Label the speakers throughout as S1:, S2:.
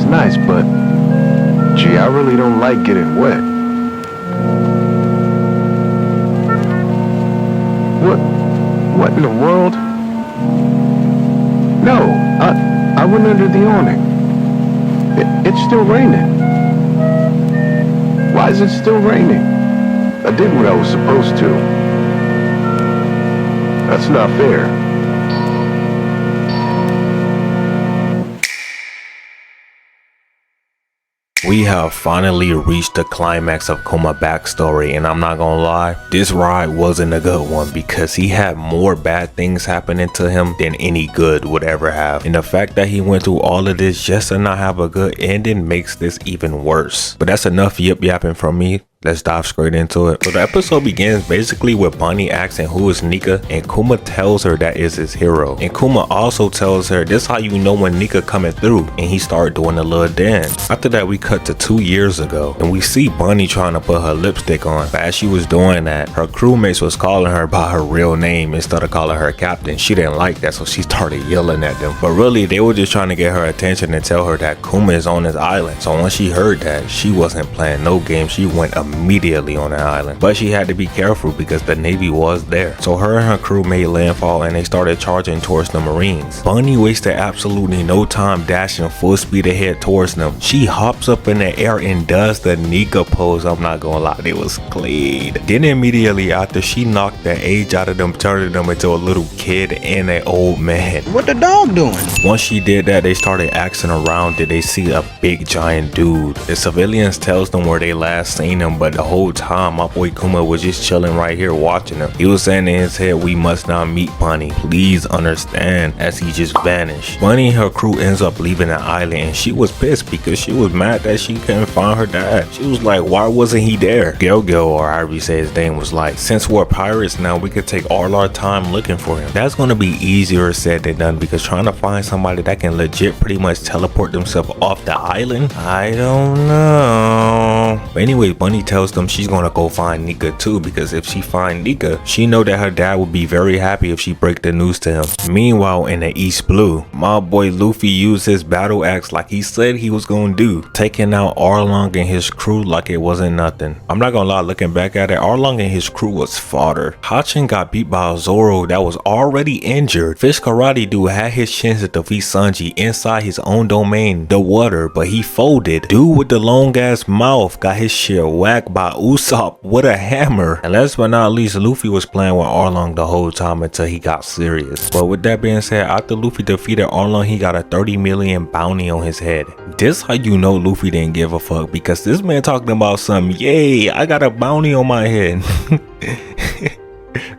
S1: is nice, but gee, I really don't like getting wet. What in the world? No, I went under the awning. It's still raining. Why is it still raining? I did what I was supposed to. That's not fair.
S2: We have finally reached the climax of KUMA backstory, and I'm not gonna lie, this ride wasn't a good one because he had more bad things happening to him than any good would ever have. And the fact that he went through all of this just to not have a good ending makes this even worse. But that's enough yip yapping from me. Let's dive straight into it. So the episode begins basically with Bunny asking who is Nika, and KUMA tells her that is his hero. And KUMA also tells her this how you know when Nika coming through, and he started doing a little dance. After that, we cut to 2 years ago, and we see Bunny trying to put her lipstick on. But as she was doing that, her crewmates was calling her by her real name instead of calling her Captain. She didn't like that, so she started yelling at them. But really, they were just trying to get her attention and tell her that KUMA is on his island. So once she heard that, she wasn't playing no game. She went immediately on the island, but she had to be careful because the Navy was there. So her and her crew made landfall, and they started charging towards the Marines. Bunny wasted absolutely no time dashing full speed ahead towards them. She hops up in the air and does the Nika pose. I'm not gonna lie, it was clean. Then immediately after, she knocked the age out of them, turning them into a little kid and an old man.
S3: What the dog doing?
S2: Once she did that, they started asking around, did they see a big giant dude? The civilians tells them where they last seen him, but the whole time my boy KUMA was just chilling right here watching him. He was saying in his head, we must not meet Bunny, please understand, as he just vanished. Bunny and her crew ends up leaving the island, and she was pissed because she was mad that she couldn't find her dad. She was like, why wasn't he there? Gil, or however you say his name, was like, since we're pirates now, we could take all our time looking for him. That's gonna be easier said than done, because trying to find somebody that can legit pretty much teleport themselves off the island, I don't know. But anyway, Bunny tells them she's gonna go find Nika too, because if she find Nika, she know that her dad would be very happy if she break the news to him. Meanwhile, in the East Blue, my boy Luffy used his battle axe like he said he was gonna do, taking out Arlong and his crew like it wasn't nothing. I'm not gonna lie, looking back at it, Arlong and his crew was fodder. Hachin got beat by a Zoro that was already injured. Fish Karate dude had his chance to defeat Sanji inside his own domain, the water, but he folded. Dude with the long ass mouth got his shit whacked by Usopp with a hammer. And last but not least, Luffy was playing with Arlong the whole time until he got serious. But with that being said, after Luffy defeated Arlong, he got a 30 million bounty on his head. This how you know Luffy didn't give a fuck, because this man talking about some, yay, I got a bounty on my head.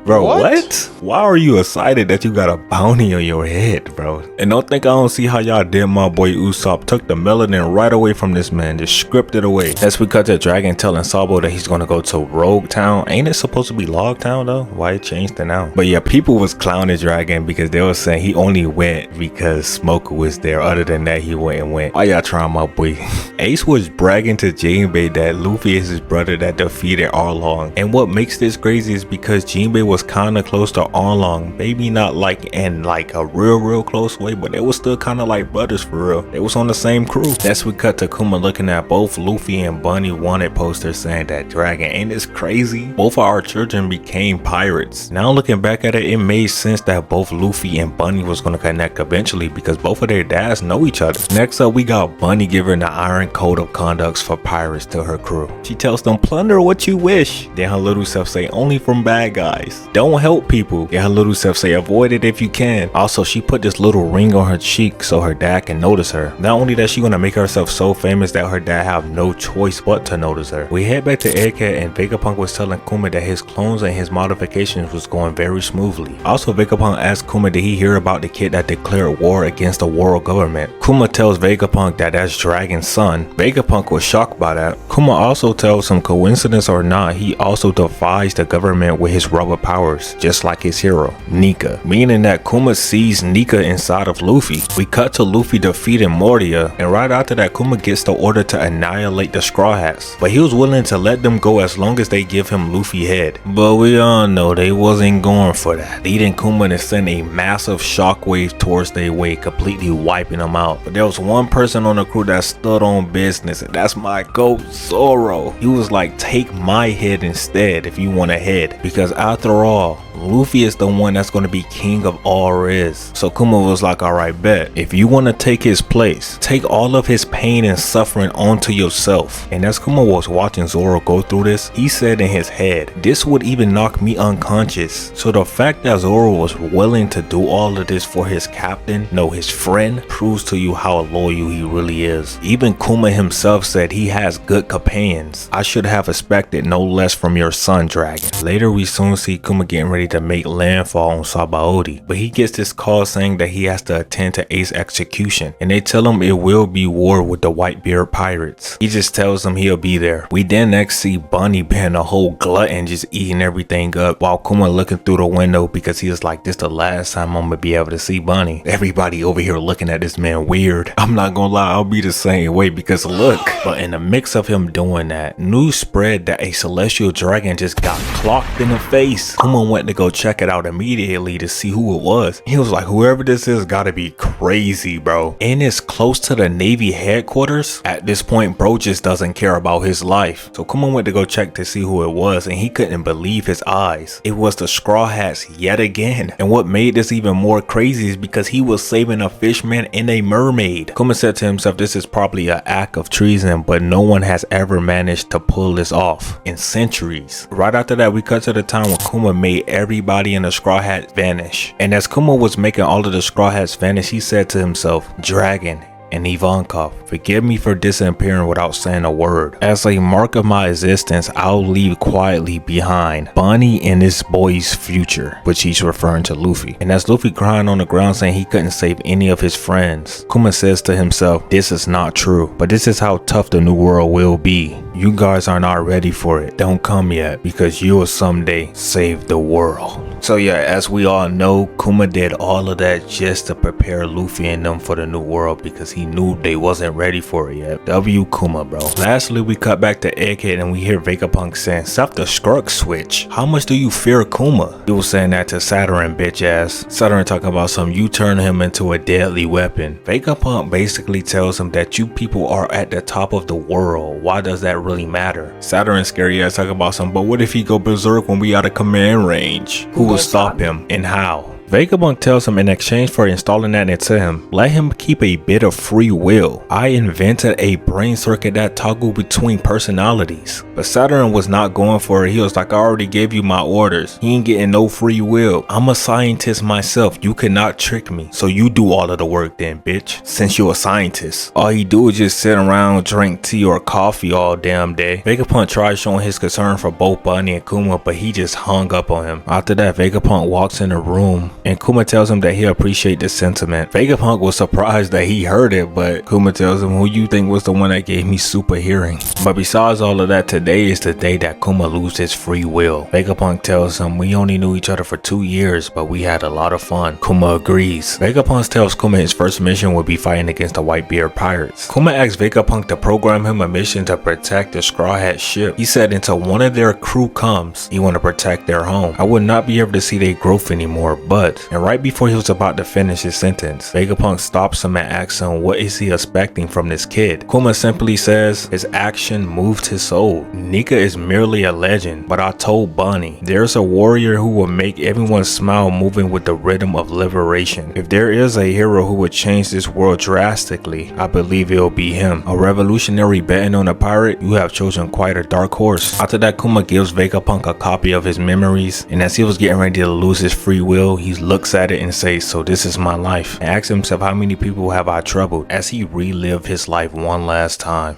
S2: Bro, what? Why are you excited that you got a bounty on your head, bro? And don't think I don't see how y'all did my boy Usopp. Took the melanin right away from this man, just stripped it away. That's because the dragon telling Sabo that he's gonna go to Rogue Town. Ain't it supposed to be Log Town though? Why it changed it now? But yeah, people was clowning Dragon because they were saying he only went because Smoker was there. Other than that, he went and went. Why y'all trying my boy? Ace was bragging to Jinbei that Luffy is his brother that defeated Arlong. And what makes this crazy is because Jinbei was kind of close to Arlong, maybe not like in like a real close way, but they was still kind of like brothers for real. They was on the same crew. That's we cut to KUMA looking at both Luffy and Bunny wanted posters saying that Dragon, ain't this crazy? Both of our children became pirates. Now looking back at it, it made sense that both Luffy and Bunny was gonna connect eventually because both of their dads know each other. Next up, we got Bunny giving the iron code of conducts for pirates to her crew. She tells them, plunder what you wish. Then her little self say, only from bad guys. Don't help people. Yeah, her little self say avoid it if you can. Also, she put this little ring on her cheek so her dad can notice her. Not only that, she gonna make herself so famous that her dad have no choice but to notice her. We head back to Aircat, and Vega Punk was telling KUMA that his clones and his modifications was going very smoothly. Also, Vega Punk asked KUMA did he hear about the kid that declared war against the world government. KUMA tells Vega Punk that that's Dragon's son. Vega Punk was shocked by that. KUMA also tells him, coincidence or not, he also defies the government with his rubber power powers, just like his hero, Nika. Meaning that Kuma sees Nika inside of Luffy. We cut to Luffy defeating Mordia, and right after that Kuma gets the order to annihilate the Straw Hats. But he was willing to let them go as long as they give him Luffy head. But we all know they wasn't going for that, leading Kuma to send a massive shockwave towards their way, completely wiping them out. But there was one person on the crew that stood on business, and that's my goat Zoro. He was like, take my head instead if you want a head, because after all, Luffy is the one that's going to be king of all Riz. So Kuma was like, alright, bet. If you want to take his place, take all of his pain and suffering onto yourself. And as Kuma was watching Zoro go through this, he said in his head, this would even knock me unconscious. So the fact that Zoro was willing to do all of this for his captain, no, his friend, proves to you how loyal he really is. Even Kuma himself said he has good companions. I should have expected no less from your son, Dragon. Later we soon see Kuma getting ready to make landfall on Sabaody, but he gets this call saying that he has to attend to Ace's execution, and they tell him it will be war with the Whitebeard pirates. He just tells them he'll be there. We then next see Bunny being a whole glutton, just eating everything up, while Kuma looking through the window because he was like, this the last time I'm gonna be able to see Bunny. Everybody over here looking at this man weird. I'm not gonna lie, I'll be the same way because look. But in the mix of him doing that, news spread that a celestial dragon just got clocked in the face. Kuma went to go check it out immediately to see who it was. He was like, whoever this is gotta be crazy, bro. And it's close to the Navy headquarters. At this point, bro just doesn't care about his life. So Kuma went to go check to see who it was, and he couldn't believe his eyes. It was the Straw Hats yet again. And what made this even more crazy is because he was saving a fishman and a mermaid. Kuma said to himself, this is probably an act of treason, but no one has ever managed to pull this off in centuries. Right after that, we cut to the time when Kuma made everybody in the Straw Hats vanish. And as Kuma was making all of the Straw Hats vanish, he said to himself, Dragon and Ivankov, forgive me for disappearing without saying a word. As a mark of my existence, I'll leave quietly behind Bonnie and this boy's future, which he's referring to Luffy. And as Luffy crying on the ground saying he couldn't save any of his friends, Kuma says to himself, this is not true, but this is how tough the new world will be. You guys are not ready for it. Don't come yet, because you will someday save the world. So yeah, as we all know, Kuma did all of that just to prepare Luffy and them for the new world because he knew they wasn't ready for it yet. W Kuma, bro. Lastly, we cut back to Egghead and we hear Vega Punk saying, stop the Skruk switch. How much do you fear Kuma? He was saying that to Saturn, bitch ass. Saturn talking about some, you turn him into a deadly weapon. Vega Punk basically tells him that you people are at the top of the world. Why does that really matter? Saturn scary ass talking about some, but what if he go berserk when we out of command range? Who will stop him and how? Vega Punk tells him in exchange for installing that into him, let him keep a bit of free will. I invented a brain circuit that toggle between personalities. But Saturn was not going for it. He was like, I already gave you my orders. He ain't getting no free will. I'm a scientist myself. You cannot trick me. So you do all of the work then, bitch. Since you're a scientist. All he do is just sit around, drink tea or coffee all damn day. Vega Punk tried showing his concern for both Bunny and Kuma, but he just hung up on him. After that, Vega Punk walks in the room and Kuma tells him that he appreciates the sentiment. Vega Punk was surprised that he heard it, but Kuma tells him, who you think was the one that gave me super hearing? But besides all of that, today is the day that Kuma loses his free will. Vega Punk tells him, we only knew each other for 2 years, but we had a lot of fun. Kuma agrees. Vega Punk tells Kuma his first mission would be fighting against the Whitebeard pirates. Kuma asks Vega Punk to program him a mission to protect the Straw Hat ship. He said until one of their crew comes, he want to protect their home. I would not be able to see their growth anymore, but... And right before he was about to finish his sentence, Vega Punk stops him and asks him what is he expecting from this kid. Kuma simply says his action moved his soul. Nika is merely a legend, but I told Bunny, there's a warrior who will make everyone smile moving with the rhythm of liberation. If there is a hero who would change this world drastically, I believe it'll be him. A revolutionary betting on a pirate, you have chosen quite a dark horse. After that, Kuma gives Vega Punk a copy of his memories, and as he was getting ready to lose his free will, he looks at it and says, so this is my life, and asks himself how many people have I troubled as he relived his life one last time.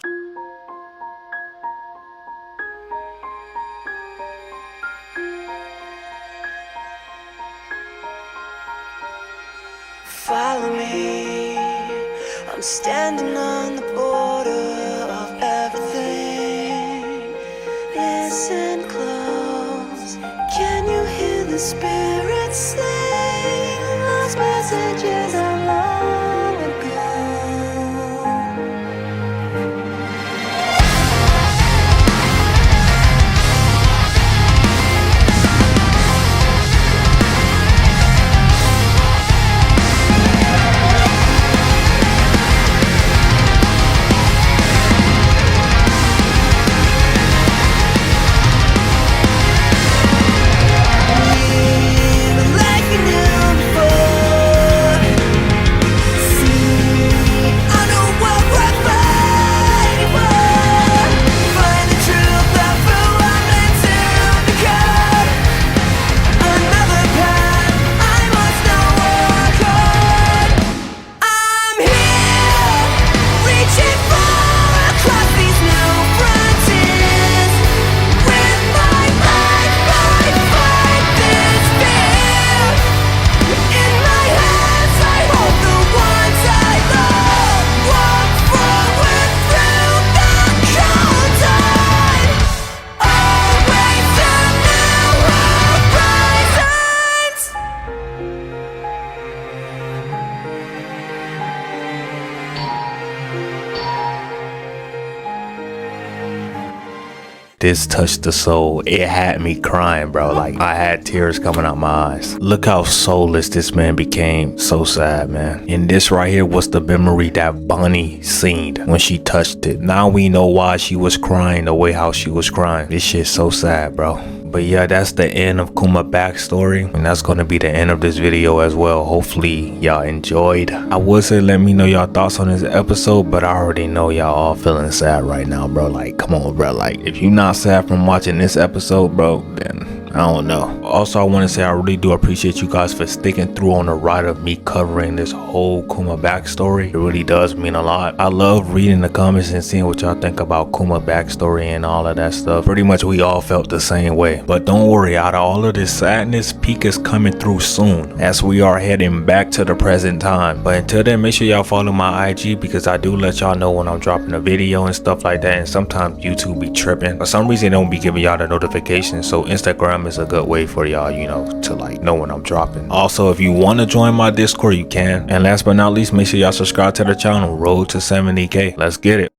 S3: Follow me, I'm standing on the border of everything. Listen close, can you hear the the spirits sing lost messages of long ago.
S2: This touched the soul. It had me crying, bro. Like, I had tears coming out my eyes. Look how soulless this man became. So sad, man. And this right here was the memory that Bonnie seen when she touched it. Now we know why she was crying the way how she was crying. This shit's so sad, bro. But yeah, that's the end of KUMA backstory, and that's gonna be the end of this video as well. Hopefully y'all enjoyed. I would say let me know y'all thoughts on this episode, but I already know y'all all feeling sad right now, bro. Like, come on, bro. Like, if you're not sad from watching this episode, bro, then I don't know. Also, I want to say I really do appreciate you guys for sticking through on the ride of me covering this whole KUMA backstory. It really does mean a lot. I love reading the comments and seeing what y'all think about KUMA backstory and all of that stuff. Pretty much we all felt the same way. But don't worry, out of all of this sadness, peak is coming through soon as we are heading back to the present time. But until then, make sure y'all follow my IG because I do let y'all know when I'm dropping a video and stuff like that. And sometimes YouTube be tripping. For some reason, they don't be giving y'all the notifications. So Instagram is a good way for y'all, you know, to like know when I'm dropping. Also, if you want to join my Discord, you can. And last but not least, make sure y'all subscribe to the channel. Road to 70K. Let's get it.